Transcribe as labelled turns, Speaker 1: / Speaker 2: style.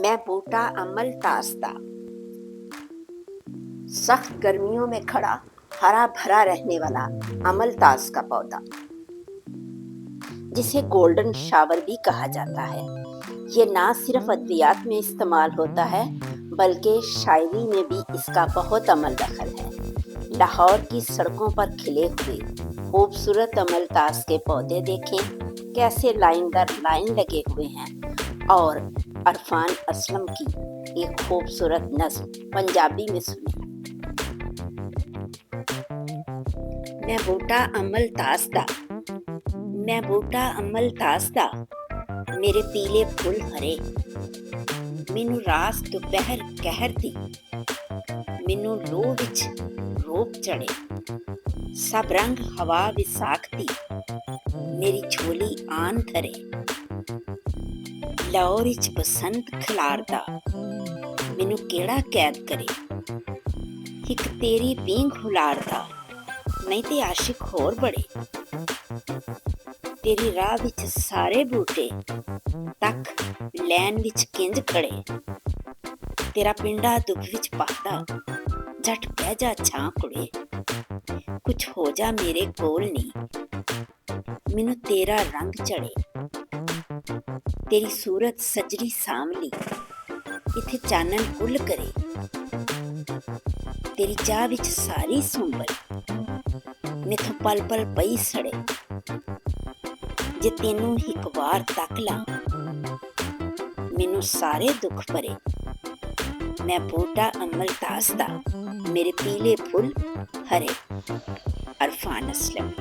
Speaker 1: मैं बूटा अमल ताजदा, सख्त गर्मियों में खड़ा हरा भरा रहने वाला अमल ताज का पौधा, जिसे गोल्डन शावर भी कहा जाता है। ये ना सिर्फ अद्वियात में इस्तेमाल होता है बल्कि शायरी में भी इसका बहुत अमल दखल है। लाहौर की सड़कों पर खिले हुए खूबसूरत अमल ताज के पौधे देखें, कैसे लाइन दर लाइन लगे हुए हैं। और अरफान असलम की एक खूबसूरत नज़्म पंजाबी में सुने। मैं बूटा अमल ताजदा, मैं बूटा अमल ताजदा, मेरे पीले फुल हरे। मैनू रास दोपहर कहरदी, मैनू लो विच रोप चढ़े। सब रंग हवा विसाखती, मेरी झोली आन धरे। लाहौर विच बसंत खिलारदा, मैनू केड़ा कैद करे। एक तेरी पींग हुलारदा, नहीं ते आशिक होर बड़े। तेरी राह विच सारे बूटे तक लैन विच किंज खड़े। तेरा पिंडा दुख विच पाता, झट बह जा छां कुड़े। कुछ हो जा मेरे कोल नी, मैनू तेरा रंग चढ़े। तेरी सूरत सजरी सांवली, इथे चानन कुल करे। तेरी चाह विच सारी सुंबल, मैथों पल पल पई सड़े। जे तेनू एक वार तक ला, मैनू सारे दुख भरे। मैं बूटा अमल ताजदा, मेरे पीले फुल हरे। अरफान असलम।